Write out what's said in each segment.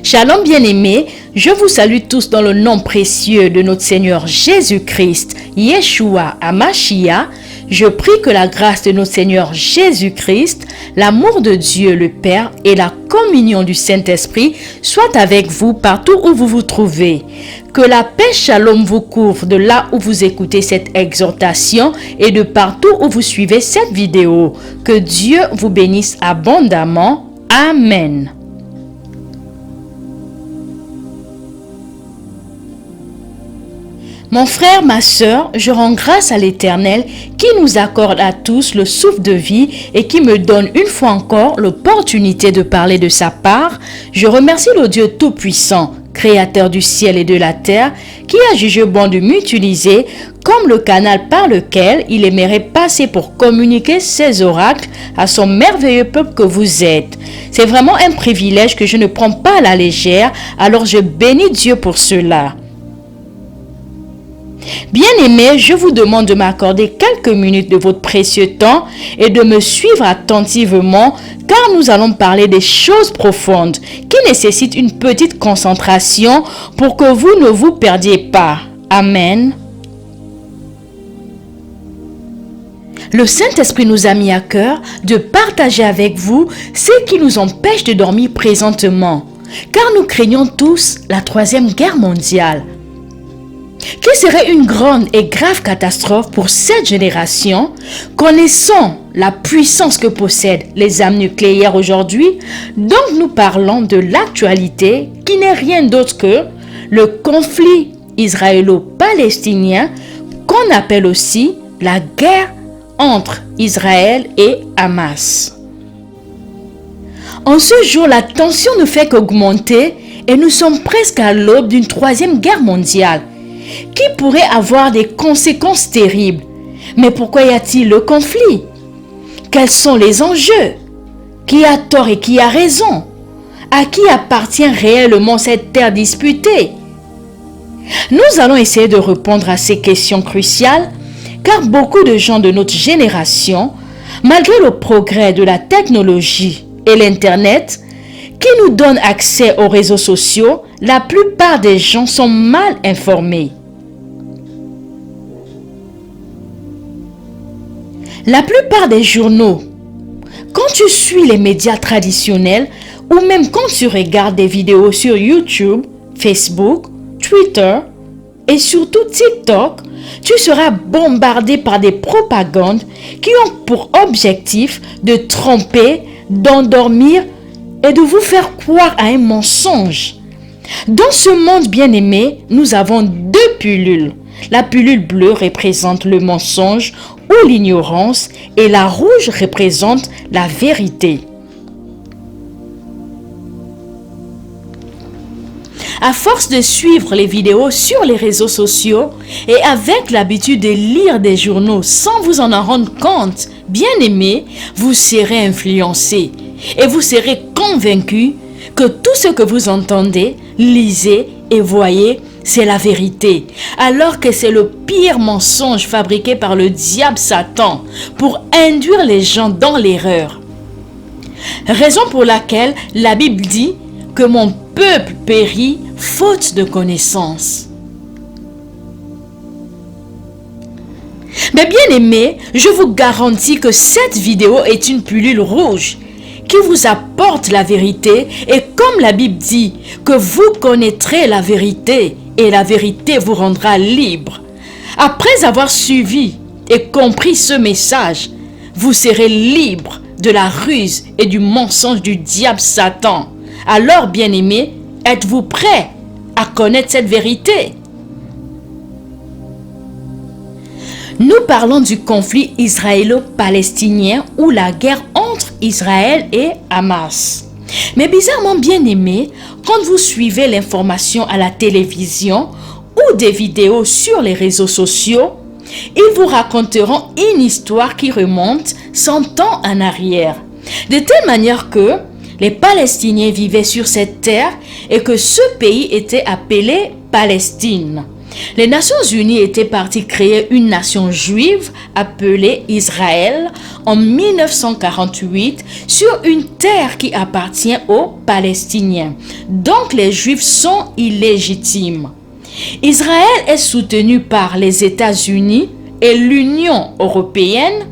Shalom bien-aimés, je vous salue tous dans le nom précieux de notre Seigneur Jésus-Christ, Yeshua HaMashiach. Je prie que la grâce de notre Seigneur Jésus-Christ, l'amour de Dieu le Père et la communion du Saint-Esprit soient avec vous partout où vous vous trouvez. Que la paix Shalom vous couvre de là où vous écoutez cette exhortation et de partout où vous suivez cette vidéo. Que Dieu vous bénisse abondamment. Amen. Mon frère, ma sœur, je rends grâce à l'Éternel qui nous accorde à tous le souffle de vie et qui me donne une fois encore l'opportunité de parler de sa part. Je remercie le Dieu Tout-Puissant, Créateur du ciel et de la terre, qui a jugé bon de m'utiliser comme le canal par lequel il aimerait passer pour communiquer ses oracles à son merveilleux peuple que vous êtes. C'est vraiment un privilège que je ne prends pas à la légère, alors je bénis Dieu pour cela. Bien-aimés, je vous demande de m'accorder quelques minutes de votre précieux temps et de me suivre attentivement car nous allons parler des choses profondes qui nécessitent une petite concentration pour que vous ne vous perdiez pas. Amen. Le Saint-Esprit nous a mis à cœur de partager avec vous ce qui nous empêche de dormir présentement, car nous craignons tous la Troisième Guerre mondiale, qui serait une grande et grave catastrophe pour cette génération. Connaissant la puissance que possèdent les armes nucléaires aujourd'hui, donc nous parlons de l'actualité qui n'est rien d'autre que le conflit israélo-palestinien qu'on appelle aussi la guerre entre Israël et Hamas. En ce jour, la tension ne fait qu'augmenter et nous sommes presque à l'aube d'une troisième guerre mondiale qui pourrait avoir des conséquences terribles. Mais pourquoi y a-t-il le conflit? Quels sont les enjeux? Qui a tort et qui a raison? À qui appartient réellement cette terre disputée? Nous allons essayer de répondre à ces questions cruciales, car beaucoup de gens de notre génération, malgré le progrès de la technologie et l'Internet, qui nous donne accès aux réseaux sociaux, la plupart des gens sont mal informés. La plupart des journaux, quand tu suis les médias traditionnels ou même quand tu regardes des vidéos sur YouTube, Facebook, Twitter et surtout TikTok, tu seras bombardé par des propagandes qui ont pour objectif de tromper, d'endormir et de vous faire croire à un mensonge. Dans ce monde bien-aimé, nous avons deux pilules. La pilule bleue représente le mensonge ou l'ignorance et la rouge représente la vérité. À force de suivre les vidéos sur les réseaux sociaux et avec l'habitude de lire des journaux sans vous en rendre compte, bien-aimés, vous serez influencé et vous serez convaincu que tout ce que vous entendez, lisez et voyez, c'est la vérité, alors que c'est le pire mensonge fabriqué par le diable Satan pour induire les gens dans l'erreur. Raison pour laquelle la Bible dit que mon peuple périt faute de connaissance. Mais bien aimés, je vous garantis que cette vidéo est une pilule rouge qui vous apporte la vérité et comme la Bible dit que vous connaîtrez la vérité et la vérité vous rendra libre. Après avoir suivi et compris ce message, vous serez libre de la ruse et du mensonge du diable Satan. Alors, bien-aimés, êtes-vous prêts à connaître cette vérité? Nous parlons du conflit israélo-palestinien ou la guerre entre Israël et Hamas. Mais bizarrement, bien-aimés, quand vous suivez l'information à la télévision ou des vidéos sur les réseaux sociaux, ils vous raconteront une histoire qui remonte 100 ans en arrière. De telle manière que les Palestiniens vivaient sur cette terre et que ce pays était appelé Palestine. Les Nations Unies étaient parties créer une nation juive appelée Israël en 1948 sur une terre qui appartient aux Palestiniens. Donc les Juifs sont illégitimes. Israël est soutenu par les États-Unis et l'Union européenne.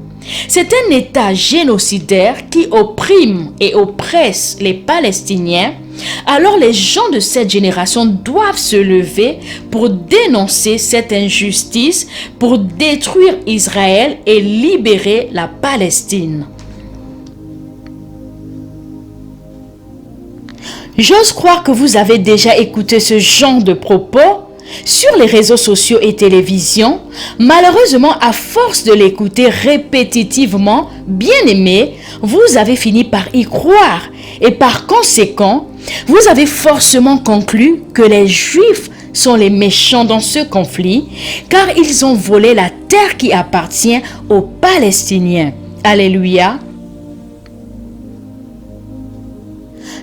C'est un État génocidaire qui opprime et oppresse les Palestiniens. Alors les gens de cette génération doivent se lever pour dénoncer cette injustice, pour détruire Israël et libérer la Palestine. J'ose croire que vous avez déjà écouté ce genre de propos sur les réseaux sociaux et télévision. Malheureusement, à force de l'écouter répétitivement, bien aimé, vous avez fini par y croire et par conséquent, vous avez forcément conclu que les Juifs sont les méchants dans ce conflit car ils ont volé la terre qui appartient aux Palestiniens. Alléluia.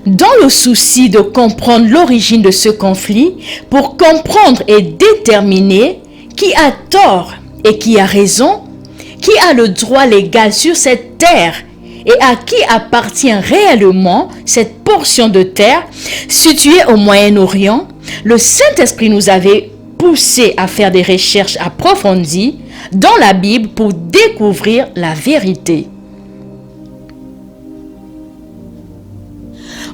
Dans le souci de comprendre l'origine de ce conflit, pour comprendre et déterminer qui a tort et qui a raison, qui a le droit légal sur cette terre et à qui appartient réellement cette portion de terre située au Moyen-Orient, le Saint-Esprit nous avait poussé à faire des recherches approfondies dans la Bible pour découvrir la vérité.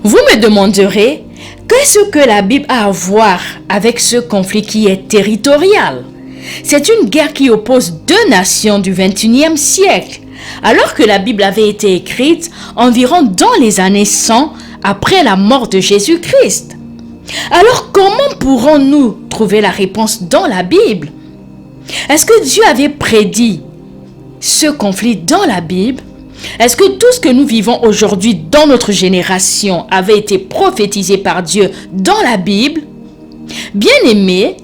Vous me demanderez, qu'est-ce que la Bible a à voir avec ce conflit qui est territorial? C'est une guerre qui oppose deux nations du XXIe siècle, alors que la Bible avait été écrite environ dans les années 100 après la mort de Jésus-Christ. Alors comment pourrons-nous trouver la réponse dans la Bible? Est-ce que Dieu avait prédit ce conflit dans la Bible? Est-ce que tout ce que nous vivons aujourd'hui dans notre génération avait été prophétisé par Dieu dans la Bible? Bien-aimés,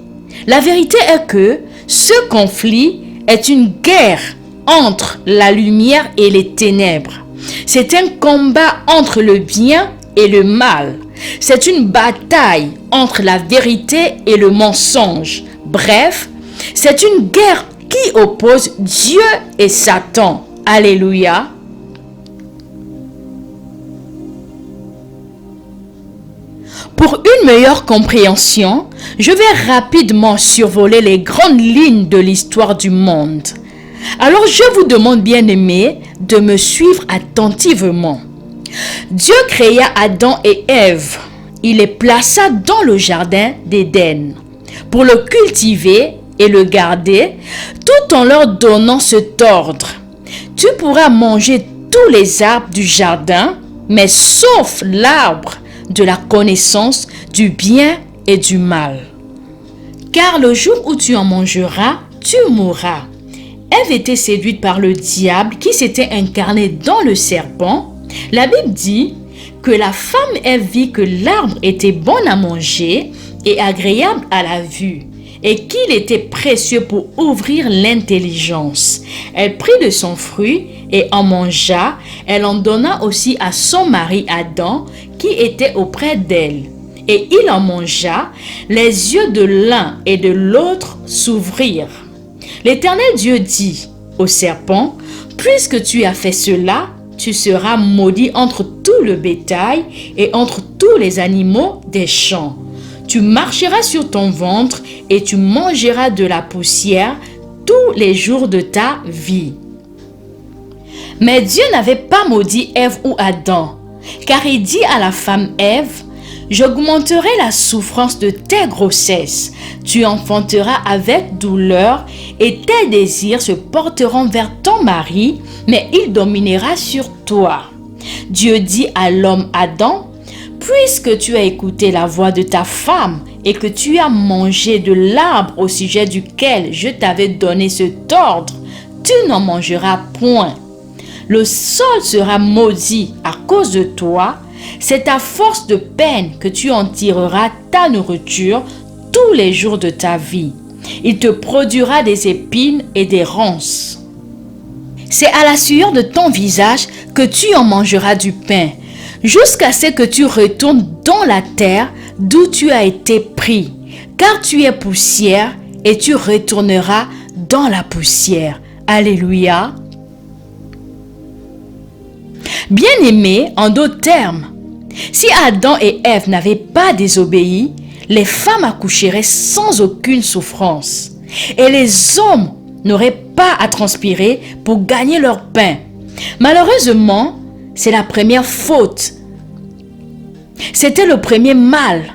la vérité est que ce conflit est une guerre entre la lumière et les ténèbres. C'est un combat entre le bien et le mal. C'est une bataille entre la vérité et le mensonge. Bref, c'est une guerre qui oppose Dieu et Satan. Alléluia. Pour une meilleure compréhension, je vais rapidement survoler les grandes lignes de l'histoire du monde. Alors je vous demande, bien-aimés, de me suivre attentivement. Dieu créa Adam et Ève. Il les plaça dans le jardin d'Éden pour le cultiver et le garder, tout en leur donnant cet ordre. Tu pourras manger tous les arbres du jardin, mais sauf l'arbre de la connaissance du bien et du mal. Car le jour où tu en mangeras, tu mourras. Ève était séduite par le diable qui s'était incarné dans le serpent. La Bible dit que la femme Ève vit que l'arbre était bon à manger et agréable à la vue, et qu'il était précieux pour ouvrir l'intelligence. Elle prit de son fruit et en mangea. Elle en donna aussi à son mari Adam, qui était auprès d'elle. Et il en mangea. Les yeux de l'un et de l'autre s'ouvrirent. L'Éternel Dieu dit au serpent, « Puisque tu as fait cela, tu seras maudit entre tout le bétail et entre tous les animaux des champs. Tu marcheras sur ton ventre et tu mangeras de la poussière tous les jours de ta vie. » Mais Dieu n'avait pas maudit Ève ou Adam, car il dit à la femme Ève, « J'augmenterai la souffrance de tes grossesses. Tu enfanteras avec douleur et tes désirs se porteront vers ton mari, mais il dominera sur toi. » Dieu dit à l'homme Adam, « Puisque tu as écouté la voix de ta femme et que tu as mangé de l'arbre au sujet duquel je t'avais donné cet ordre, tu n'en mangeras point. Le sol sera maudit à cause de toi. C'est à force de peine que tu en tireras ta nourriture tous les jours de ta vie. Il te produira des épines et des ronces. C'est à la sueur de ton visage que tu en mangeras du pain, jusqu'à ce que tu retournes dans la terre d'où tu as été pris, car tu es poussière et tu retourneras dans la poussière. Alléluia. Bien-aimés, en d'autres termes, si Adam et Ève n'avaient pas désobéi, les femmes accoucheraient sans aucune souffrance et les hommes n'auraient pas à transpirer pour gagner leur pain. Malheureusement, c'est la première faute. C'était le premier mal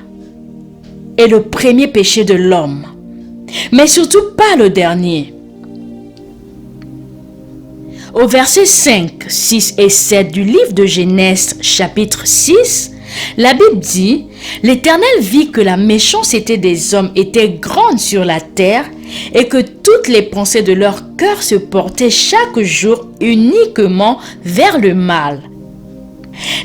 et le premier péché de l'homme, mais surtout pas le dernier. Au verset 5, 6 et 7 du livre de Genèse chapitre 6, la Bible dit « L'Éternel vit que la méchanceté des hommes était grande sur la terre et que toutes les pensées de leur cœur se portaient chaque jour uniquement vers le mal.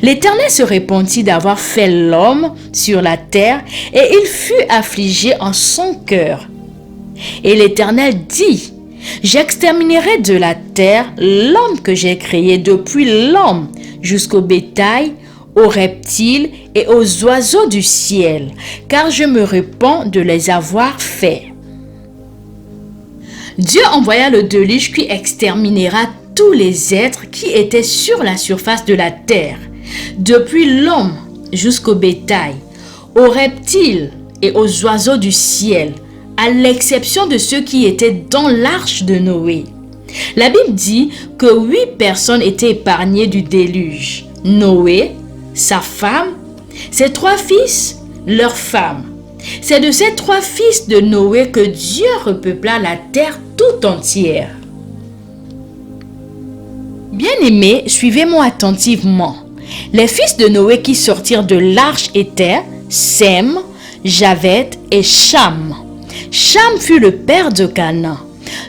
L'Éternel se repentit d'avoir fait l'homme sur la terre et il fut affligé en son cœur. Et l'Éternel dit « J'exterminerai de la terre l'homme que j'ai créé depuis l'homme jusqu'au bétail, aux reptiles et aux oiseaux du ciel, car je me repens de les avoir faits. » Dieu envoya le déluge qui exterminera tous les êtres qui étaient sur la surface de la terre, depuis l'homme jusqu'au bétail, aux reptiles et aux oiseaux du ciel, à l'exception de ceux qui étaient dans l'arche de Noé. La Bible dit que 8 personnes étaient épargnées du déluge. Noé, sa femme, ses 3 fils, leurs femmes. C'est de ces 3 fils de Noé que Dieu repeupla la terre tout entière. Bien-aimés, suivez-moi attentivement. Les fils de Noé qui sortirent de l'arche étaient Sem, Javeth et Cham. Cham fut le père de Canaan.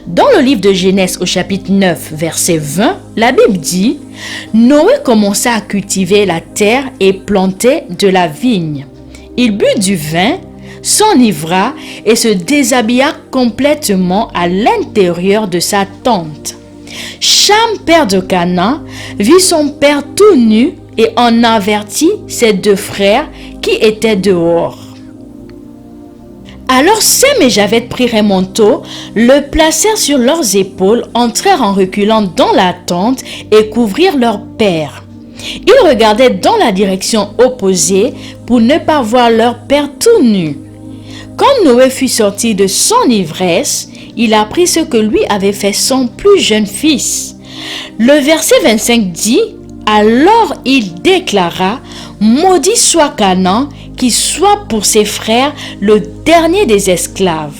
Dans le livre de Genèse au chapitre 9, verset 20, la Bible dit « Noé commença à cultiver la terre et planter de la vigne. Il but du vin, s'enivra et se déshabilla complètement à l'intérieur de sa tente. Cham, père de Canaan, vit son père tout nu et en avertit ses 2 frères qui étaient dehors. Alors Sem et Javeth prirent un manteau, le placèrent sur leurs épaules, entrèrent en reculant dans la tente et couvrirent leur père. Ils regardaient dans la direction opposée pour ne pas voir leur père tout nu. Quand Noé fut sorti de son ivresse, il apprit ce que lui avait fait son plus jeune fils. Le verset 25 dit « Alors il déclara « Maudit soit Canaan, qui soit pour ses frères le dernier des esclaves. »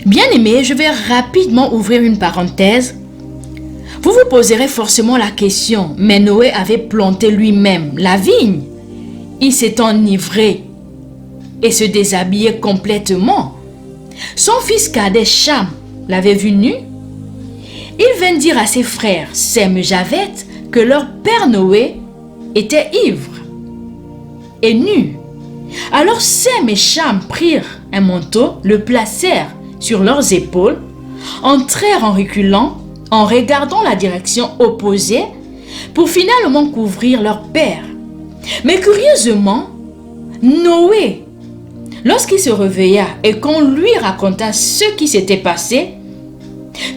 Bien-aimés, je vais rapidement ouvrir une parenthèse. Vous vous poserez forcément la question, mais Noé avait planté lui-même la vigne. Il s'est enivré et se déshabillé complètement. Son fils cadet Cham l'avait vu nu. Il vint dire à ses frères Sem et Javeth que leur père Noé était ivre et nu. Alors Sem et Cham prirent un manteau, le placèrent sur leurs épaules, entrèrent en reculant, en regardant la direction opposée, pour finalement couvrir leur père. Mais curieusement, Noé, lorsqu'il se réveilla et qu'on lui raconta ce qui s'était passé,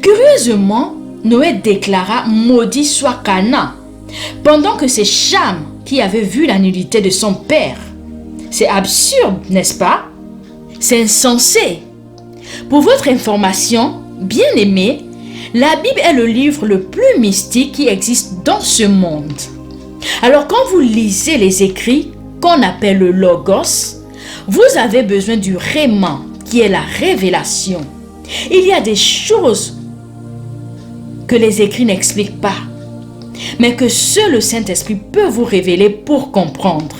curieusement, Noé déclara « Maudit soit Canaan », pendant que c'est Cham qui avait vu la nudité de son père. C'est absurde, n'est-ce pas? C'est insensé. Pour votre information, bien-aimés, la Bible est le livre le plus mystique qui existe dans ce monde. Alors quand vous lisez les écrits qu'on appelle le Logos, vous avez besoin du Réma, qui est la révélation. Il y a des choses que les écrits n'expliquent pas, mais que seul le Saint-Esprit peut vous révéler pour comprendre.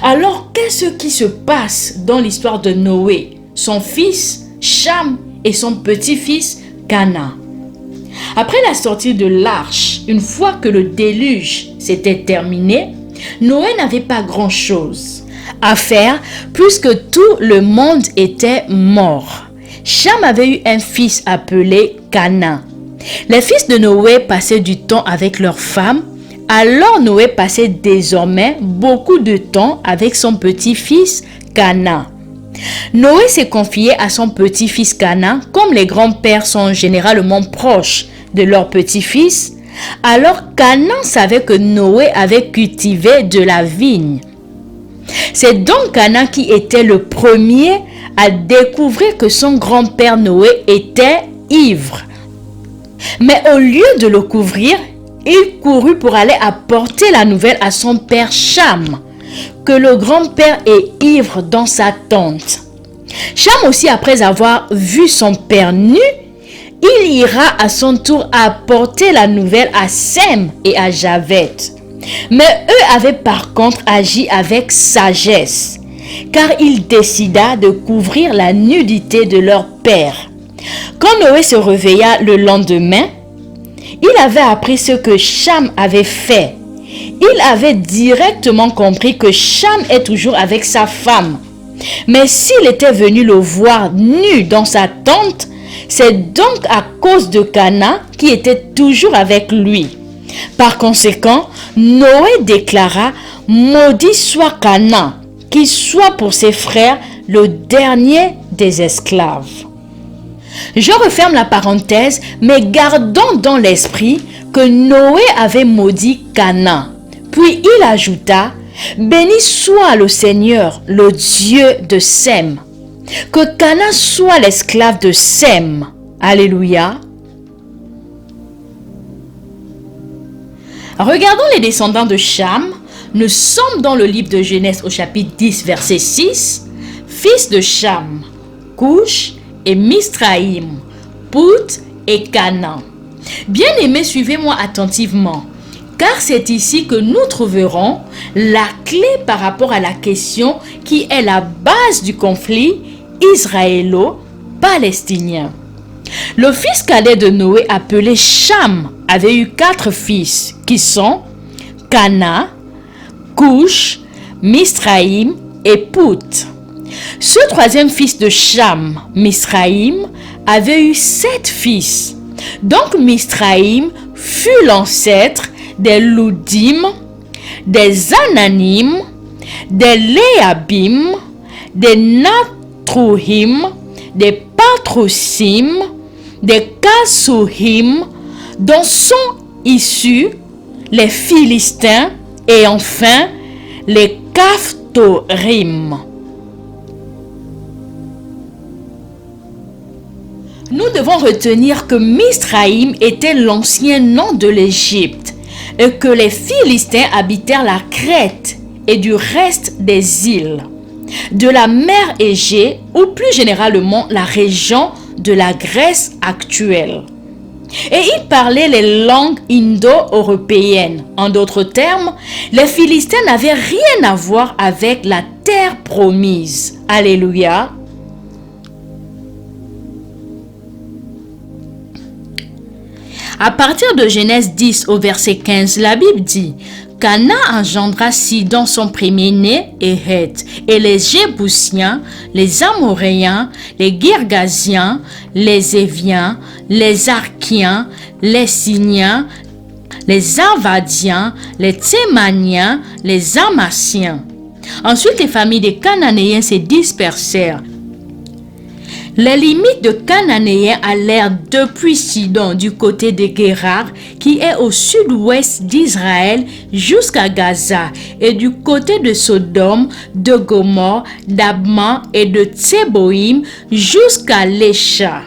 Alors, qu'est-ce qui se passe dans l'histoire de Noé, son fils Cham et son petit-fils Canaan? Après la sortie de l'arche, une fois que le déluge s'était terminé, Noé n'avait pas grand-chose à faire puisque tout le monde était mort. Cham avait eu un fils appelé Canaan. Les fils de Noé passaient du temps avec leurs femmes, alors Noé passait désormais beaucoup de temps avec son petit-fils Canaan. Noé s'est confié à son petit-fils Canaan, comme les grands-pères sont généralement proches de leur petit-fils. Alors Canaan savait que Noé avait cultivé de la vigne. C'est donc Canaan qui était le premier à découvrir que son grand-père Noé était ivre. Mais au lieu de le couvrir, il courut pour aller apporter la nouvelle à son père Cham, que le grand-père est ivre dans sa tente. Cham aussi, après avoir vu son père nu, il ira à son tour apporter la nouvelle à Sem et à Javet. Mais eux avaient par contre agi avec sagesse, car il décida de couvrir la nudité de leur père. Quand Noé se réveilla le lendemain, il avait appris ce que Cham avait fait. Il avait directement compris que Cham est toujours avec sa femme. Mais s'il était venu le voir nu dans sa tente, c'est donc à cause de Canaan qui était toujours avec lui. Par conséquent, Noé déclara: « Maudit soit Canaan, qu'il soit pour ses frères le dernier des esclaves. » Je referme la parenthèse, mais gardons dans l'esprit que Noé avait maudit Canaan. Puis il ajouta: « Béni soit le Seigneur, le Dieu de Sem. Que Canaan soit l'esclave de Sem. » Alléluia. Regardons les descendants de Cham. Nous sommes dans le livre de Genèse au chapitre 10, verset 6. Fils de Cham, Coush et Misraïm, Pout et Canaan. Bien-aimés, suivez-moi attentivement, car c'est ici que nous trouverons la clé par rapport à la question qui est la base du conflit israélo-palestinien. Le fils cadet de Noé, appelé Cham, avait eu 4 fils qui sont Canaan, Coush, Misraïm et Pout. Ce troisième fils de Cham, Misraïm, avait eu 7 fils. Donc Misraïm fut l'ancêtre des Loudim, des Ananim, des Léabim, des Natruhim, des Patrusim, des Kasuhim, dont sont issus les Philistins et enfin les Caphtorim. Nous devons retenir que Misraïm était l'ancien nom de l'Égypte et que les Philistins habitèrent la Crète et du reste des îles de la mer Égée ou plus généralement la région de la Grèce actuelle. Et ils parlaient les langues indo-européennes. En d'autres termes, les Philistins n'avaient rien à voir avec la terre promise. Alléluia. À partir de Genèse 10 au verset 15, la Bible dit: Canaan engendra Sidon son premier-né et Heth, et les Jébusiens, les Amoréens, les Girgasiens, les Éviens, les Arkiens, les Siniens, les Arvadiens, les Thémaniens, les Amassiens. Ensuite, les familles des Cananéens se dispersèrent. Les limites de Cananéens allèrent depuis Sidon du côté de Guérar, qui est au sud-ouest d'Israël, jusqu'à Gaza, et du côté de Sodome, de Gomorrhe, d'Abma et de Tséboïm jusqu'à Lécha.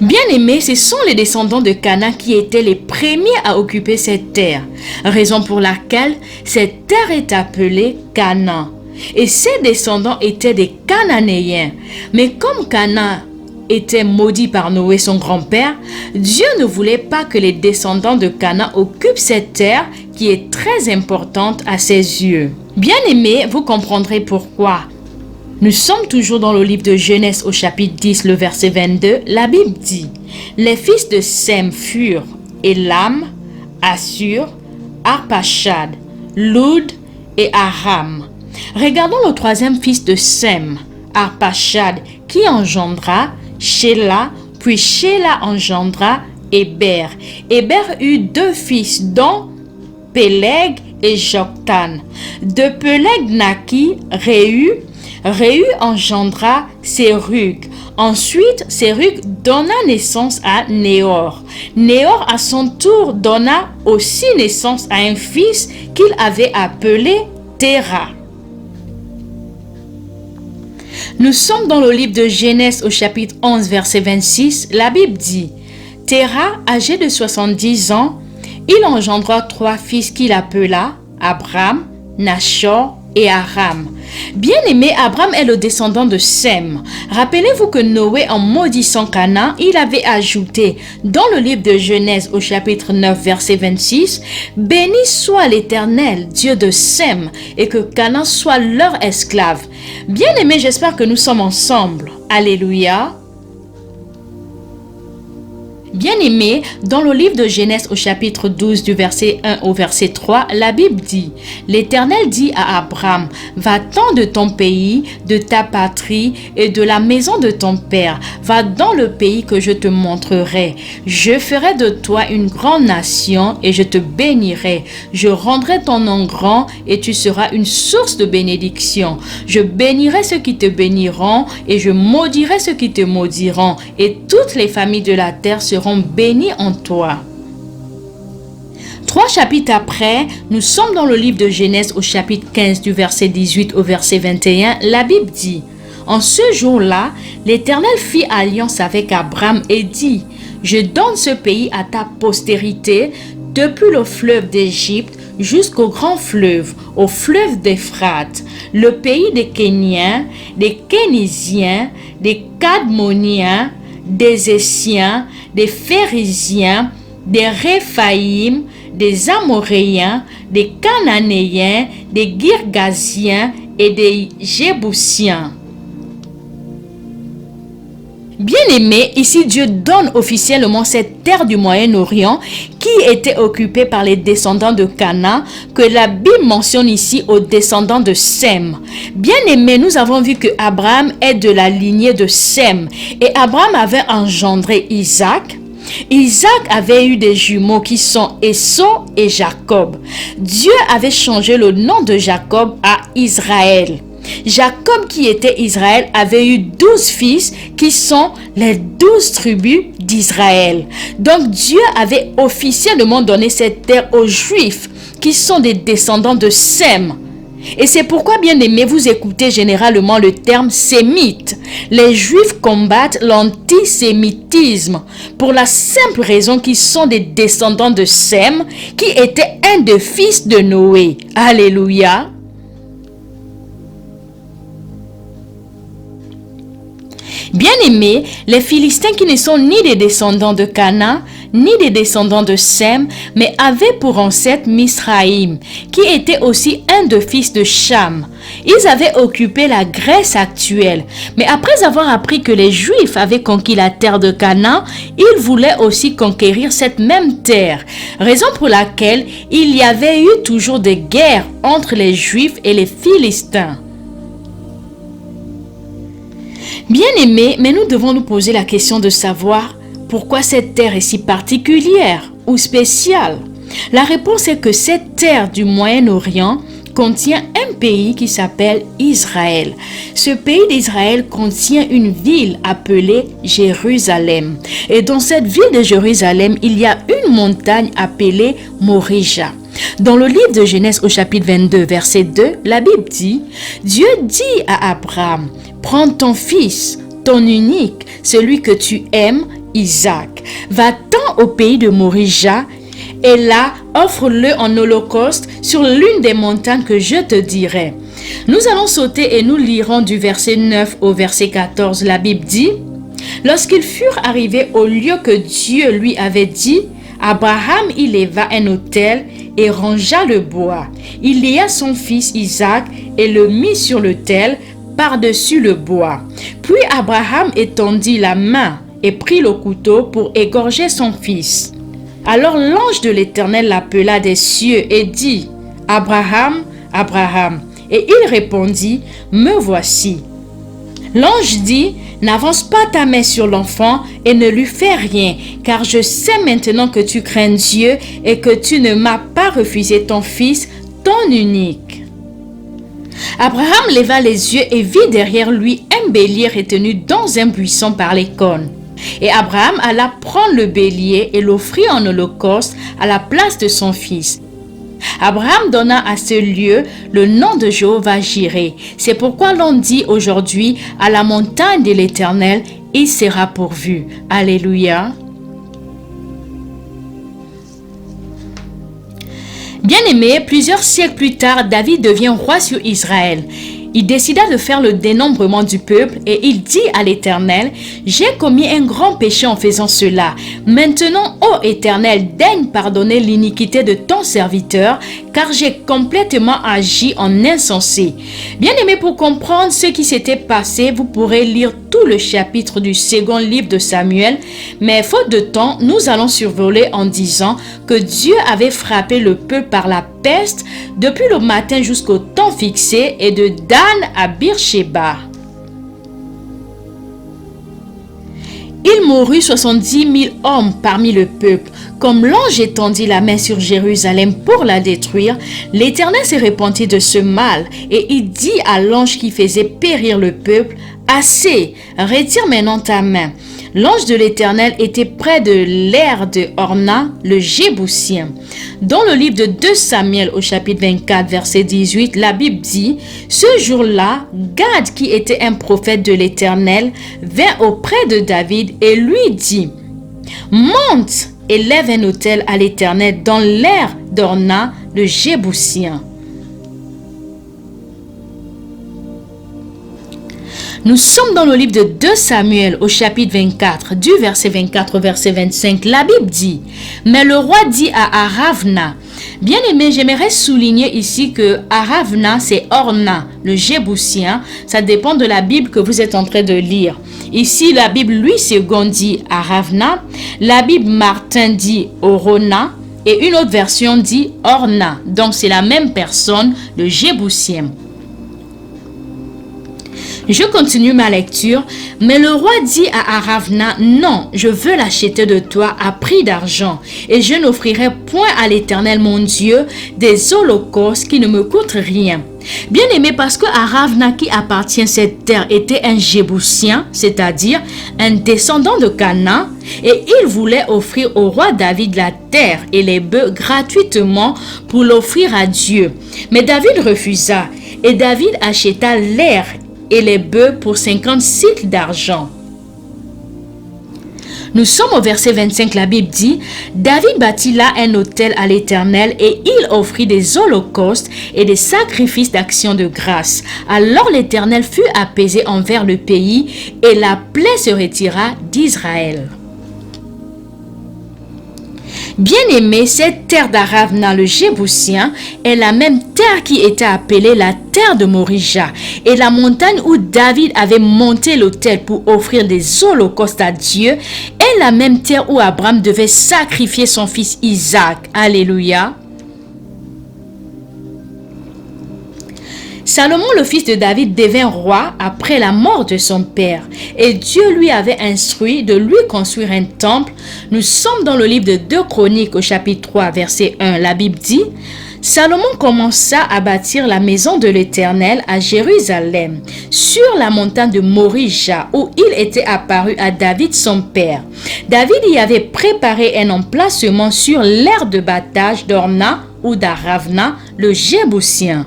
Bien-aimés, ce sont les descendants de Canaan qui étaient les premiers à occuper cette terre, raison pour laquelle cette terre est appelée Canaan. Et ses descendants étaient des Cananéens. Mais comme Canaan était maudit par Noé, son grand-père, Dieu ne voulait pas que les descendants de Canaan occupent cette terre qui est très importante à ses yeux. Bien-aimés, vous comprendrez pourquoi. Nous sommes toujours dans le livre de Genèse au chapitre 10, le verset 22. La Bible dit: les fils de Sem furent Élam, Assur, Arpachad, Loud et Aram. Regardons le troisième fils de Sem, Arpachad, qui engendra Shéla, puis Shéla engendra Héber. Héber eut 2 fils, dont Péleg et Joktan. De Peleg naquit Réu. Réu engendra Sérug. Ensuite, Sérug donna naissance à Néor. Néor, à son tour, donna aussi naissance à un fils qu'il avait appelé Téra. Nous sommes dans le livre de Genèse au chapitre 11, verset 26. La Bible dit: Téra, âgé de 70 ans, il engendra 3 fils qu'il appela Abram, Nachor et Aram. Bien-aimé, Abraham est le descendant de Sem. Rappelez-vous que Noé, en maudissant Canaan, il avait ajouté dans le livre de Genèse au chapitre 9, verset 26, « Béni soit l'Éternel, Dieu de Sem, et que Canaan soit leur esclave. » Bien-aimé, j'espère que nous sommes ensemble. Alléluia. Bien-aimé, dans le livre de Genèse au chapitre 12 du verset 1 au verset 3, la Bible dit: L'Éternel dit à Abraham, va-t'en de ton pays, de ta patrie et de la maison de ton père, va dans le pays que je te montrerai. Je ferai de toi une grande nation et je te bénirai. Je rendrai ton nom grand et tu seras une source de bénédiction. Je bénirai ceux qui te béniront et je maudirai ceux qui te maudiront, et toutes les familles de la terre seront bénis en toi. 3 chapitres après, nous sommes dans le livre de Genèse au chapitre 15 du verset 18 au verset 21. La Bible dit: En ce jour-là, l'Éternel fit alliance avec Abraham et dit: Je donne ce pays à ta postérité depuis le fleuve d'Égypte jusqu'au grand fleuve, au fleuve d'Euphrate, le pays des Kéniens, des Kénisiens, des Cadmoniens, des Essiens, des Phérésiens, des Réphaïm, des Amoréens, des Cananéens, des Girgasiens et des Jébusiens. Bien-aimé, ici Dieu donne officiellement cette terre du Moyen-Orient qui était occupée par les descendants de Canaan, que la Bible mentionne ici aux descendants de Sem. Bien-aimé, nous avons vu que Abraham est de la lignée de Sem et Abraham avait engendré Isaac. Isaac avait eu des jumeaux qui sont Esau et Jacob. Dieu avait changé le nom de Jacob à Israël. Jacob, qui était Israël, avait eu 12 fils qui sont les 12 tribus d'Israël. Donc Dieu avait officiellement donné cette terre aux Juifs qui sont des descendants de Sem. Et c'est pourquoi, bien aimé, vous écoutez généralement le terme sémite. Les Juifs combattent l'antisémitisme pour la simple raison qu'ils sont des descendants de Sem, qui était un des fils de Noé. Alléluia. Bien-aimés, les Philistins qui ne sont ni des descendants de Canaan, ni des descendants de Sem, mais avaient pour ancêtre Misraïm, qui était aussi un des fils de Cham. Ils avaient occupé la Grèce actuelle, mais après avoir appris que les Juifs avaient conquis la terre de Canaan, ils voulaient aussi conquérir cette même terre, raison pour laquelle il y avait eu toujours des guerres entre les Juifs et les Philistins. Bien-aimés, mais nous devons nous poser la question de savoir pourquoi cette terre est si particulière ou spéciale. La réponse est que cette terre du Moyen-Orient contient un pays qui s'appelle Israël. Ce pays d'Israël contient une ville appelée Jérusalem. Et dans cette ville de Jérusalem, il y a une montagne appelée Morija. Dans le livre de Genèse au chapitre 22, verset 2, la Bible dit: Dieu dit à Abraham, prends ton fils, ton unique, celui que tu aimes, Isaac. Va-t'en au pays de Morija et là, offre-le en holocauste sur l'une des montagnes que je te dirai. Nous allons sauter et nous lirons du verset 9 au verset 14. La Bible dit: Lorsqu'ils furent arrivés au lieu que Dieu lui avait dit, Abraham y leva un autel et rangea le bois. Il lia son fils Isaac et le mit sur l'autel par-dessus le bois. Puis Abraham étendit la main et prit le couteau pour égorger son fils. Alors l'ange de l'Éternel l'appela des cieux et dit: Abraham, Abraham. Et il répondit: Me voici. L'ange dit: N'avance pas ta main sur l'enfant et ne lui fais rien, car je sais maintenant que tu crains Dieu et que tu ne m'as pas refusé ton fils, ton unique. Abraham leva les yeux et vit derrière lui un bélier retenu dans un buisson par les cornes. Et Abraham alla prendre le bélier et l'offrit en holocauste à la place de son fils. Abraham donna à ce lieu le nom de Jéhovah-Jireh. C'est pourquoi l'on dit aujourd'hui à la montagne de l'Éternel, il sera pourvu. Alléluia. Bien-aimé, plusieurs siècles plus tard, David devient roi sur Israël. Il décida de faire le dénombrement du peuple et il dit à l'Éternel, « J'ai commis un grand péché en faisant cela. Maintenant, ô Éternel, daigne pardonner l'iniquité de ton serviteur, car j'ai complètement agi en insensé. » Bien-aimé, pour comprendre ce qui s'était passé, vous pourrez lire tout le chapitre du second livre de Samuel, mais faute de temps, nous allons survoler en disant que Dieu avait frappé le peuple par la peste depuis le matin jusqu'au temps fixé et de Dan à Beersheba. Il mourut 70 000 hommes parmi le peuple. Comme l'ange étendit la main sur Jérusalem pour la détruire, l'Éternel s'est repenti de ce mal et il dit à l'ange qui faisait périr le peuple, « Assez, retire maintenant ta main. » L'ange de l'Éternel était près de l'aire de Orna, le Jébousien. Dans le livre de 2 Samuel au chapitre 24, verset 18, la Bible dit, « Ce jour-là, Gad, qui était un prophète de l'Éternel, vint auprès de David et lui dit, « Monte et lève un autel à l'Éternel dans l'aire d'Orna, le Jébousien. » Nous sommes dans le livre de 2 Samuel au chapitre 24, du verset 24 au verset 25. La Bible dit, « Mais le roi dit à Aravna, bien aimé, j'aimerais souligner ici que Aravna, c'est Orna, le Jébousien. Ça dépend de la Bible que vous êtes en train de lire. Ici, la Bible Louis II dit Aravna, la Bible Martin dit Orona, et une autre version dit Orna. Donc, c'est la même personne, le Jébousien. Je continue ma lecture. Mais le roi dit à Aravna, « Non, je veux l'acheter de toi à prix d'argent, et je n'offrirai point à l'Éternel mon Dieu des holocaustes qui ne me coûtent rien. » Bien aimé, parce que Aravna qui appartient à cette terre était un Jébousien, c'est-à-dire un descendant de Canaan, et il voulait offrir au roi David la terre et les bœufs gratuitement pour l'offrir à Dieu. Mais David refusa, et David acheta l'aire et les bœufs pour 50 cycles d'argent. Nous sommes au verset 25, la Bible dit, « David bâtit là un autel à l'Éternel et il offrit des holocaustes et des sacrifices d'action de grâce. Alors l'Éternel fut apaisé envers le pays et la plaie se retira d'Israël. » Bien-aimé, cette terre d'Aravna, le Jébousien, est la même terre qui était appelée la terre de Morija. Et la montagne où David avait monté l'autel pour offrir des holocaustes à Dieu est la même terre où Abraham devait sacrifier son fils Isaac. Alléluia. Salomon, le fils de David, devint roi après la mort de son père et Dieu lui avait instruit de lui construire un temple. Nous sommes dans le livre de 2 Chroniques au chapitre 3, verset 1. La Bible dit, « Salomon commença à bâtir la maison de l'Éternel à Jérusalem, sur la montagne de Morija, où il était apparu à David son père. David y avait préparé un emplacement sur l'aire de battage d'Orna ou d'Aravna, le Jébousien. »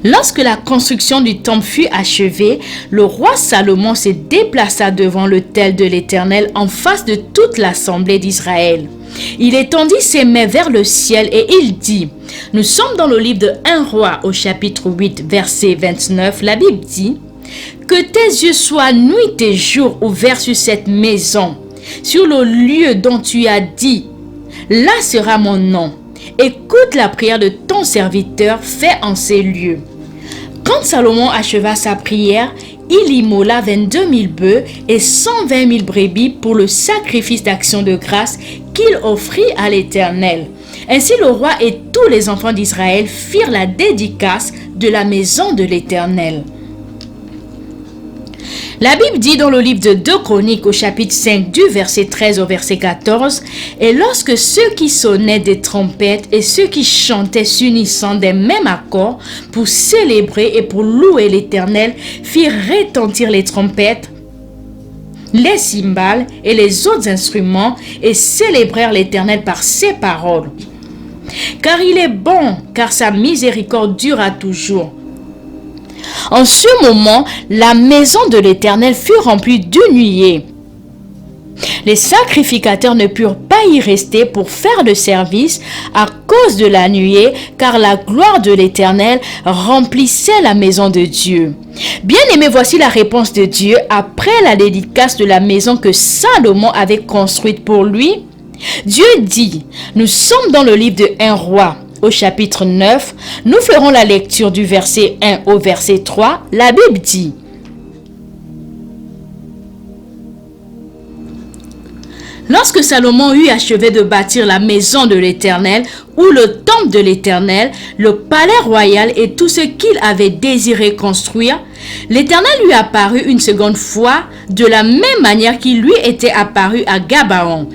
Lorsque la construction du temple fut achevée, le roi Salomon se déplaça devant l'autel de l'Éternel en face de toute l'assemblée d'Israël. Il étendit ses mains vers le ciel et il dit, « Nous sommes dans le livre de 1 Roi au chapitre 8, verset 29. La Bible dit, « Que tes yeux soient nuit et jour ouverts sur cette maison, sur le lieu dont tu as dit, là sera mon nom. Écoute la prière de ton serviteur fait en ces lieux. » Quand Salomon acheva sa prière, il immola 22 000 bœufs et 120 000 brebis pour le sacrifice d'action de grâce qu'il offrit à l'Éternel. Ainsi le roi et tous les enfants d'Israël firent la dédicace de la maison de l'Éternel. La Bible dit dans le livre de 2 Chroniques au chapitre 5 du verset 13 au verset 14 « Et lorsque ceux qui sonnaient des trompettes et ceux qui chantaient s'unissant des mêmes accords pour célébrer et pour louer l'Éternel firent retentir les trompettes, les cymbales et les autres instruments et célébrèrent l'Éternel par ces paroles. Car il est bon, car sa miséricorde durera toujours. » En ce moment, la maison de l'Éternel fut remplie d'une nuée. Les sacrificateurs ne purent pas y rester pour faire le service à cause de la nuée, car la gloire de l'Éternel remplissait la maison de Dieu. Bien-aimés, voici la réponse de Dieu après la dédicace de la maison que Salomon avait construite pour lui. Dieu dit, nous sommes dans le livre de 1 Roi, au chapitre 9, nous ferons la lecture du verset 1 au verset 3. La Bible dit, lorsque Salomon eut achevé de bâtir la maison de l'Éternel, ou le temple de l'Éternel, le palais royal et tout ce qu'il avait désiré construire, l'Éternel lui apparut une seconde fois de la même manière qu'il lui était apparu à Gabaon.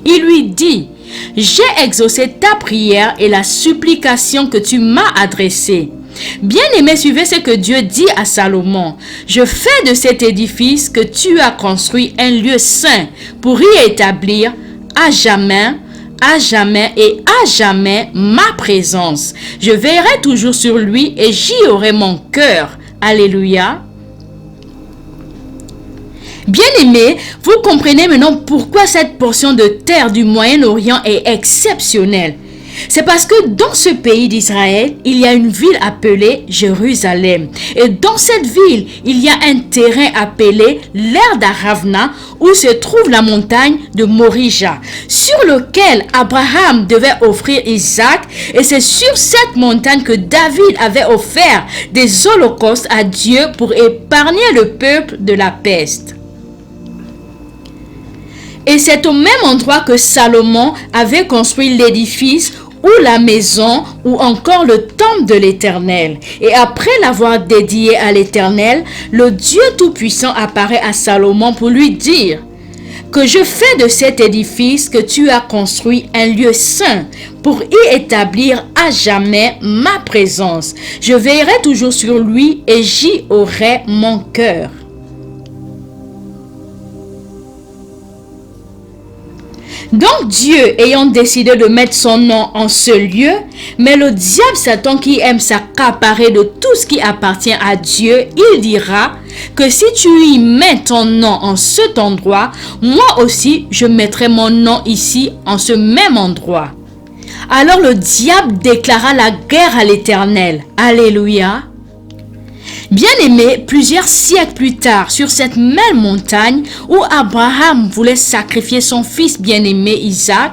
Il lui dit, j'ai exaucé ta prière et la supplication que tu m'as adressée. Bien-aimé, suivez ce que Dieu dit à Salomon. Je fais de cet édifice que tu as construit un lieu saint pour y établir à jamais et à jamais ma présence. Je veillerai toujours sur lui et j'y aurai mon cœur. Alléluia. Bien-aimés, vous comprenez maintenant pourquoi cette portion de terre du Moyen-Orient est exceptionnelle. C'est parce que dans ce pays d'Israël, il y a une ville appelée Jérusalem. Et dans cette ville, il y a un terrain appelé l'aire d'Aravna où se trouve la montagne de Morija, sur lequel Abraham devait offrir Isaac. Et c'est sur cette montagne que David avait offert des holocaustes à Dieu pour épargner le peuple de la peste. Et c'est au même endroit que Salomon avait construit l'édifice ou la maison ou encore le temple de l'Éternel. Et après l'avoir dédié à l'Éternel, le Dieu Tout-Puissant apparaît à Salomon pour lui dire que je fais de cet édifice que tu as construit un lieu saint pour y établir à jamais ma présence. Je veillerai toujours sur lui et j'y aurai mon cœur. Donc Dieu ayant décidé de mettre son nom en ce lieu, mais le diable Satan qui aime s'accaparer de tout ce qui appartient à Dieu, il dira que si tu y mets ton nom en cet endroit, moi aussi je mettrai mon nom ici en ce même endroit. Alors le diable déclara la guerre à l'Éternel. Alléluia. Bien-aimé, plusieurs siècles plus tard, sur cette même montagne où Abraham voulait sacrifier son fils bien-aimé Isaac,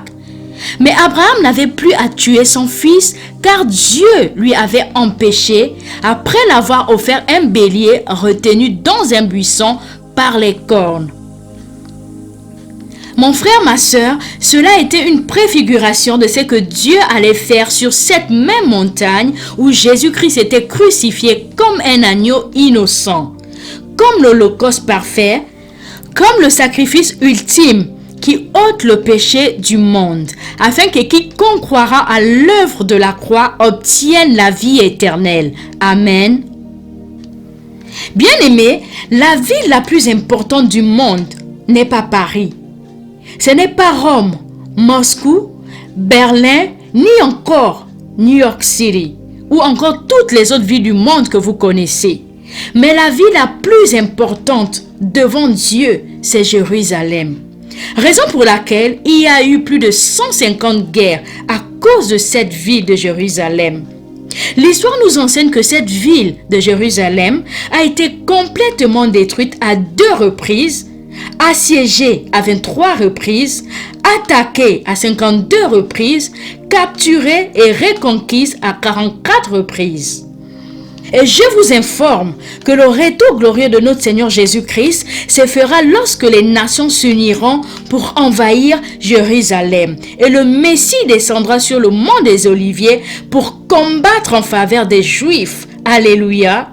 mais Abraham n'avait plus à tuer son fils car Dieu lui avait empêché, après l'avoir offert un bélier retenu dans un buisson par les cornes. Mon frère, ma sœur, cela était une préfiguration de ce que Dieu allait faire sur cette même montagne où Jésus-Christ était crucifié comme un agneau innocent, comme l'holocauste parfait, comme le sacrifice ultime qui ôte le péché du monde, afin que quiconque croira à l'œuvre de la croix obtienne la vie éternelle. Amen. Bien-aimés, la ville la plus importante du monde n'est pas Paris. Ce n'est pas Rome, Moscou, Berlin, ni encore New York City, ou encore toutes les autres villes du monde que vous connaissez. Mais la ville la plus importante devant Dieu, c'est Jérusalem. Raison pour laquelle il y a eu plus de 150 guerres à cause de cette ville de Jérusalem. L'histoire nous enseigne que cette ville de Jérusalem a été complètement détruite à 2 reprises, assiégée à 23 reprises, attaquée à 52 reprises, capturée et reconquise à 44 reprises. Et je vous informe que le retour glorieux de notre Seigneur Jésus-Christ se fera lorsque les nations s'uniront pour envahir Jérusalem. Et le Messie descendra sur le mont des Oliviers pour combattre en faveur des Juifs. Alléluia.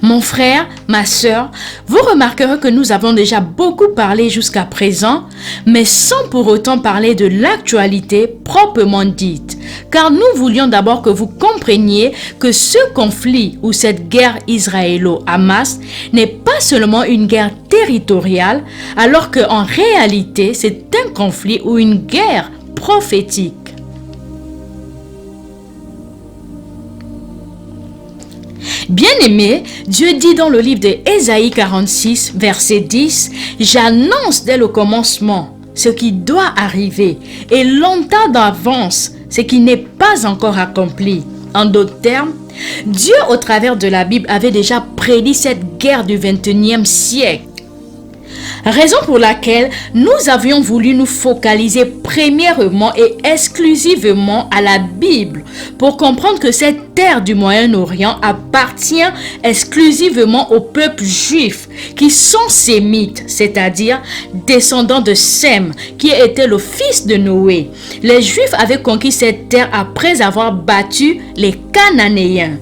Mon frère, ma sœur, vous remarquerez que nous avons déjà beaucoup parlé jusqu'à présent, mais sans pour autant parler de l'actualité proprement dite. Car nous voulions d'abord que vous compreniez que ce conflit ou cette guerre israélo-hamas n'est pas seulement une guerre territoriale, alors qu'en réalité, c'est un conflit ou une guerre prophétique. Bien-aimé, Dieu dit dans le livre de Ésaïe 46, verset 10, « J'annonce dès le commencement ce qui doit arriver et longtemps d'avance ce qui n'est pas encore accompli. » En d'autres termes, Dieu au travers de la Bible avait déjà prédit cette guerre du 21e siècle. Raison pour laquelle nous avions voulu nous focaliser premièrement et exclusivement à la Bible pour comprendre que cette terre du Moyen-Orient appartient exclusivement au peuple juif qui sont sémites, c'est-à-dire descendants de Sem, qui était le fils de Noé. Les Juifs avaient conquis cette terre après avoir battu les Cananéens.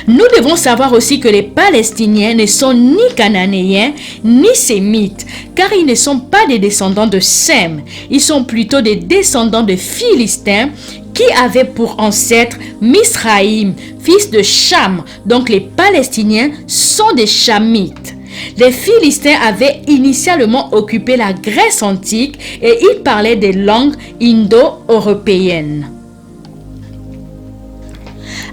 Nous devons savoir aussi que les Palestiniens ne sont ni Cananéens ni Sémites, car ils ne sont pas des descendants de Sem. Ils sont plutôt des descendants de Philistins qui avaient pour ancêtre Misraïm, fils de Cham. Donc les Palestiniens sont des Chamites. Les Philistins avaient initialement occupé la Grèce antique et ils parlaient des langues indo-européennes.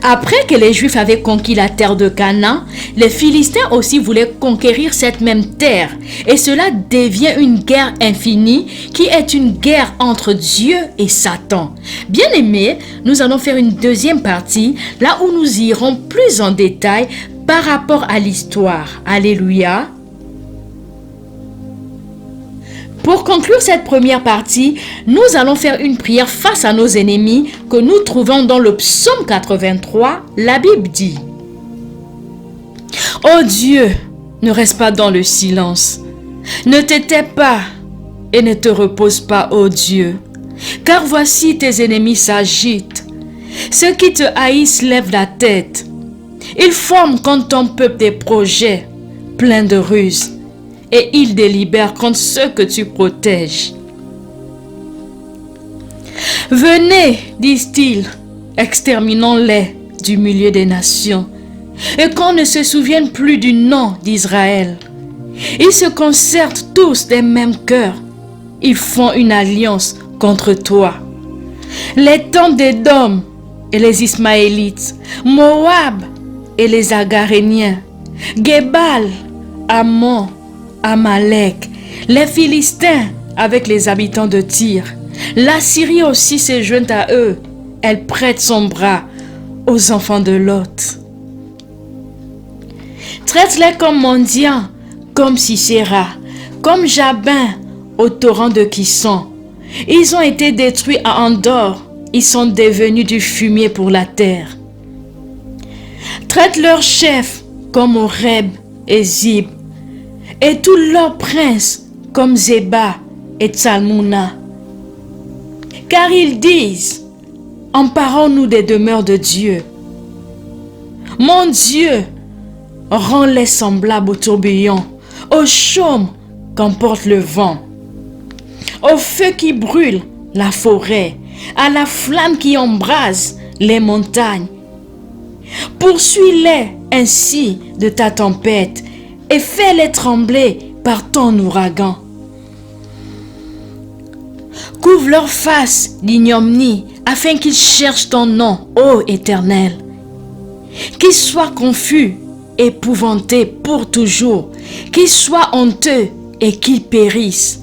Après que les Juifs avaient conquis la terre de Canaan, les Philistins aussi voulaient conquérir cette même terre. Et cela devient une guerre infinie qui est une guerre entre Dieu et Satan. Bien aimés, nous allons faire une deuxième partie, là où nous irons plus en détail par rapport à l'histoire. Alléluia. Pour conclure cette première partie, nous allons faire une prière face à nos ennemis que nous trouvons dans le psaume 83. La Bible dit: « Ô Dieu, ne reste pas dans le silence. Ne te tais pas et ne te repose pas, ô Dieu. Car voici tes ennemis s'agitent. Ceux qui te haïssent lèvent la tête. Ils forment contre ton peuple des projets pleins de ruses. Et ils délibèrent contre ceux que tu protèges. Venez, disent-ils, exterminons-les du milieu des nations, et qu'on ne se souvienne plus du nom d'Israël. Ils se concertent tous des mêmes cœurs. Ils font une alliance contre toi. Les tentes d'Édom et les Ismaélites, Moab et les Agaréniens, Gebal, Ammon, Amalek, les Philistins avec les habitants de Tyr. La Syrie aussi s'est jointe à eux. Elle prête son bras aux enfants de Lot. Traite-les comme mendiants, comme Sisera, comme Jabin au torrent de Kisson. Ils ont été détruits à Endor. Ils sont devenus du fumier pour la terre. Traite leurs chefs comme Oreb et Zib, et tous leurs princes comme Zéba et Tsalmouna. Car ils disent: emparons-nous des demeures de Dieu. Mon Dieu, rends-les semblables au tourbillon, au chaume qu'emporte le vent, au feu qui brûle la forêt, à la flamme qui embrase les montagnes. Poursuis-les ainsi de ta tempête et fais-les trembler par ton ouragan. Couvre leur face d'ignominie afin qu'ils cherchent ton nom, ô Éternel. Qu'ils soient confus, épouvantés pour toujours, qu'ils soient honteux et qu'ils périssent.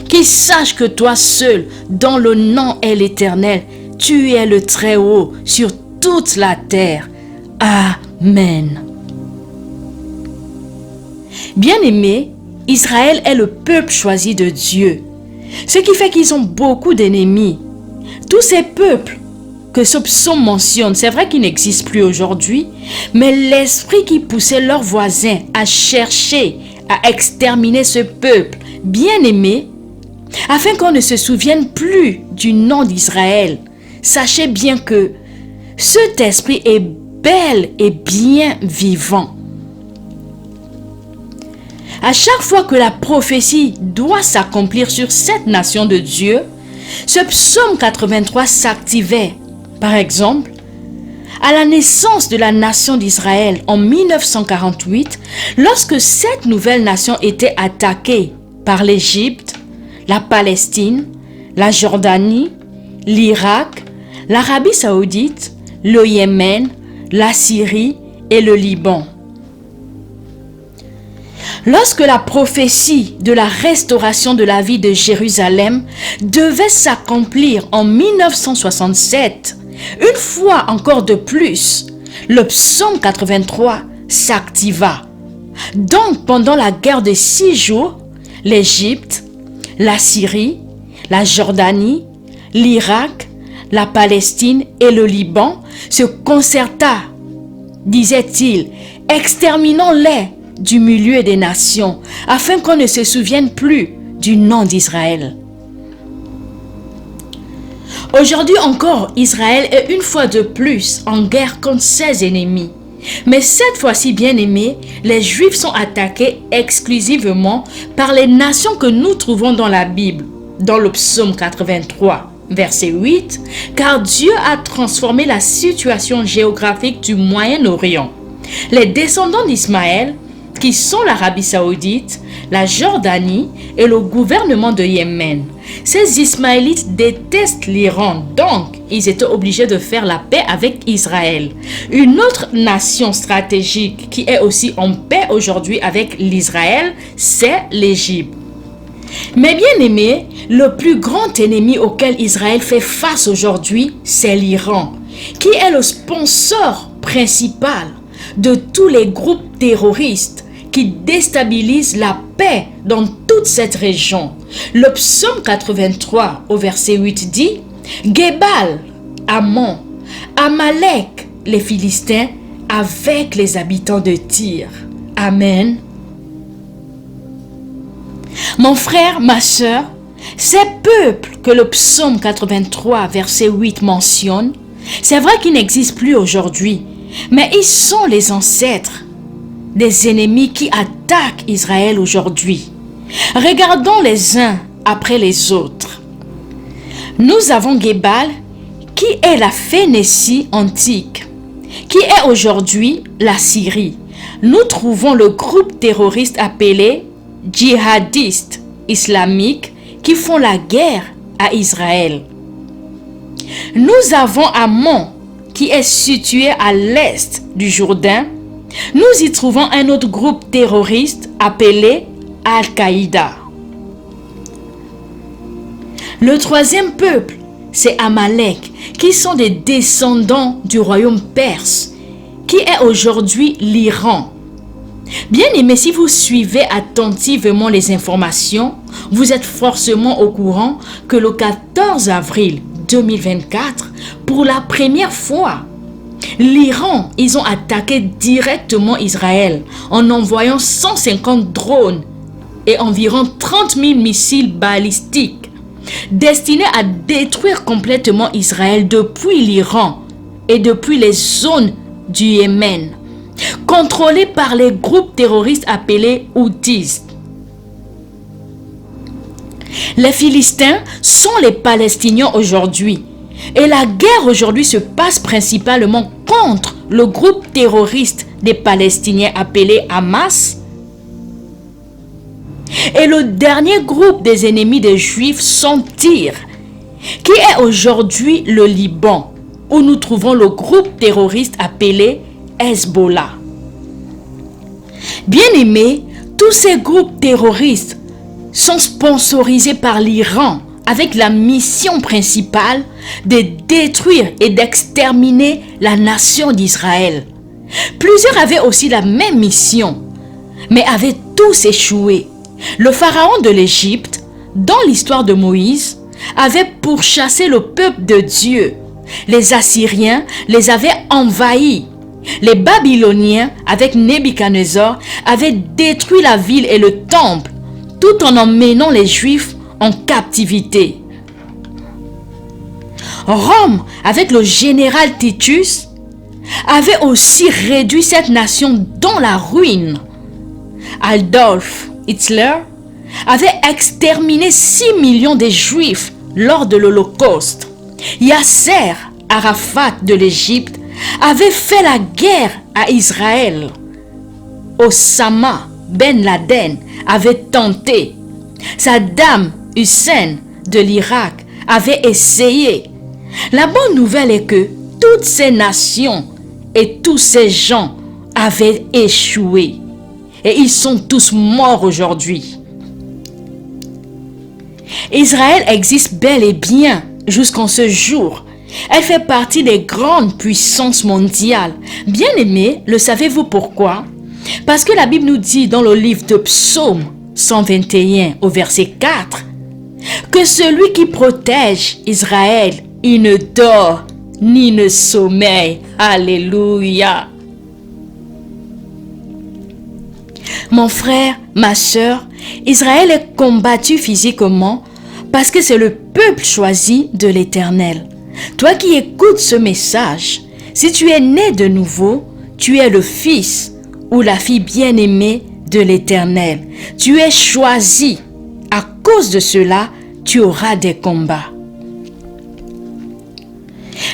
Qu'ils sachent que toi seul, dont le nom est l'Éternel, tu es le Très-Haut sur toute la terre. Amen. Bien-aimés, Israël est le peuple choisi de Dieu, ce qui fait qu'ils ont beaucoup d'ennemis. Tous ces peuples que ce psaume mentionne, c'est vrai qu'ils n'existent plus aujourd'hui, mais l'esprit qui poussait leurs voisins à chercher, à exterminer ce peuple bien-aimé, afin qu'on ne se souvienne plus du nom d'Israël. Sachez bien que cet esprit est bel et bien vivant. À chaque fois que la prophétie doit s'accomplir sur cette nation de Dieu, ce psaume 83 s'activait. Par exemple, à la naissance de la nation d'Israël en 1948, lorsque cette nouvelle nation était attaquée par l'Égypte, la Palestine, la Jordanie, l'Irak, l'Arabie Saoudite, le Yémen, la Syrie et le Liban. Lorsque la prophétie de la restauration de la ville de Jérusalem devait s'accomplir en 1967, une fois encore de plus, le psaume 83 s'activa. Donc, pendant la guerre de 6 jours, l'Égypte, la Syrie, la Jordanie, l'Irak, la Palestine et le Liban se concerta, disait-il, exterminons-les du milieu des nations, afin qu'on ne se souvienne plus du nom d'Israël. Aujourd'hui encore, Israël est une fois de plus en guerre contre ses ennemis. Mais cette fois-ci, bien-aimés, les Juifs sont attaqués exclusivement par les nations que nous trouvons dans la Bible, dans le psaume 83, verset 8, car Dieu a transformé la situation géographique du Moyen-Orient. Les descendants d'Ismaël, qui sont l'Arabie Saoudite, la Jordanie et le gouvernement de Yémen. Ces Ismaélites détestent l'Iran, donc ils étaient obligés de faire la paix avec Israël. Une autre nation stratégique qui est aussi en paix aujourd'hui avec l'Israël, c'est l'Égypte. Mais bien aimé, le plus grand ennemi auquel Israël fait face aujourd'hui, c'est l'Iran, qui est le sponsor principal de tous les groupes terroristes qui déstabilisent la paix dans toute cette région. Le psaume 83 au verset 8 dit « Gebal, Ammon, Amalek, les Philistins, avec les habitants de Tyr. » Amen. Mon frère, ma sœur, ces peuples que le psaume 83 verset 8 mentionne, c'est vrai qu'ils n'existent plus aujourd'hui, mais ils sont les ancêtres des ennemis qui attaquent Israël aujourd'hui. Regardons les uns après les autres. Nous avons Gebal, qui est la Phénicie antique, qui est aujourd'hui la Syrie. Nous trouvons le groupe terroriste appelé djihadistes islamiques qui font la guerre à Israël. Nous avons Ammon, qui est situé à l'est du Jourdain. Nous y trouvons un autre groupe terroriste appelé Al-Qaïda. Le troisième peuple, c'est Amalek, qui sont des descendants du royaume perse, qui est aujourd'hui l'Iran. Bien aimé, si vous suivez attentivement les informations, vous êtes forcément au courant que le 14 avril 2024, pour la première fois, l'Iran, ils ont attaqué directement Israël en envoyant 150 drones et environ 30 000 missiles balistiques destinés à détruire complètement Israël depuis l'Iran et depuis les zones du Yémen, contrôlées par les groupes terroristes appelés Houthis. Les Philistins sont les Palestiniens aujourd'hui. Et la guerre aujourd'hui se passe principalement contre le groupe terroriste des Palestiniens appelé Hamas. Et le dernier groupe des ennemis des Juifs sont Tyr, qui est aujourd'hui le Liban, où nous trouvons le groupe terroriste appelé Hezbollah. Bien aimés, tous ces groupes terroristes sont sponsorisés par l'Iran avec la mission principale de détruire et d'exterminer la nation d'Israël. Plusieurs avaient aussi la même mission, mais avaient tous échoué. Le pharaon de l'Égypte, dans l'histoire de Moïse, avait pourchassé le peuple de Dieu. Les Assyriens les avaient envahis. Les Babyloniens, avec Nebuchadnezzar, avaient détruit la ville et le temple, tout en emmenant les Juifs en captivité. Rome, avec le général Titus, avait aussi réduit cette nation dans la ruine. Adolf Hitler avait exterminé 6 millions de Juifs lors de l'Holocauste. Yasser Arafat de l'Égypte avait fait la guerre à Israël. Osama Ben Laden avait tenté. Saddam Hussein de l'Irak avait essayé. La bonne nouvelle est que toutes ces nations et tous ces gens avaient échoué. Et ils sont tous morts aujourd'hui. Israël existe bel et bien jusqu'en ce jour. Elle fait partie des grandes puissances mondiales. Bien aimés, le savez-vous pourquoi? Parce que la Bible nous dit dans le livre de Psaume 121 au verset 4 que celui qui protège Israël, il ne dort ni ne sommeille. Alléluia. Mon frère, ma sœur, Israël est combattu physiquement parce que c'est le peuple choisi de l'Éternel. Toi qui écoutes ce message, si tu es né de nouveau, tu es le fils ou la fille bien-aimée de l'Éternel. Tu es choisi. À cause de cela, tu auras des combats.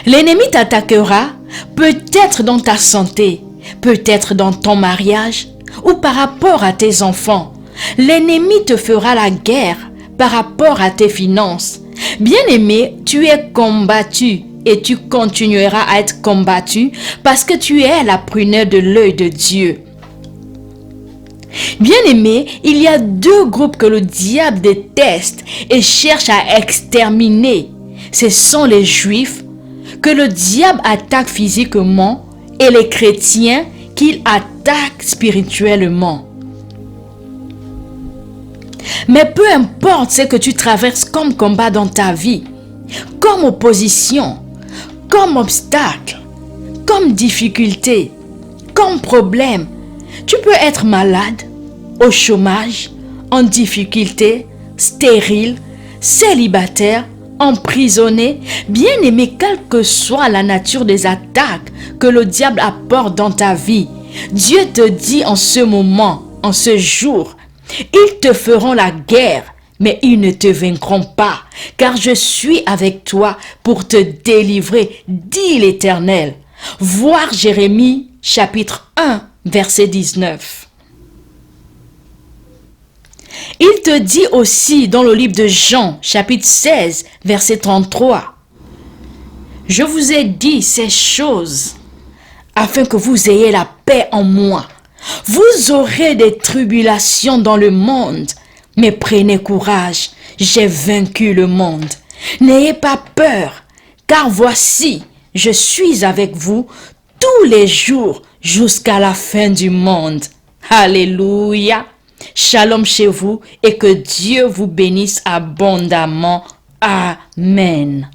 L'ennemi t'attaquera peut-être dans ta santé, peut-être dans ton mariage ou par rapport à tes enfants. L'ennemi te fera la guerre par rapport à tes finances. Bien-aimé, tu es combattu et tu continueras à être combattu parce que tu es la prunelle de l'œil de Dieu. Bien-aimé, il y a deux groupes que le diable déteste et cherche à exterminer. Ce sont les Juifs que le diable attaque physiquement et les chrétiens qu'il attaque spirituellement. Mais peu importe ce que tu traverses comme combat dans ta vie, comme opposition, comme obstacle, comme difficulté, comme problème, tu peux être malade, au chômage, en difficulté, stérile, célibataire, emprisonné, bien-aimé, quelle que soit la nature des attaques que le diable apporte dans ta vie. Dieu te dit en ce moment, en ce jour, ils te feront la guerre, mais ils ne te vaincront pas, car je suis avec toi pour te délivrer, dit l'Éternel. Voir Jérémie chapitre 1, verset 19. Il te dit aussi dans le livre de Jean, chapitre 16, verset 33. Je vous ai dit ces choses afin que vous ayez la paix en moi. Vous aurez des tribulations dans le monde, mais prenez courage, j'ai vaincu le monde. N'ayez pas peur, car voici, je suis avec vous tous les jours jusqu'à la fin du monde. Alléluia. Shalom chez vous et que Dieu vous bénisse abondamment. Amen.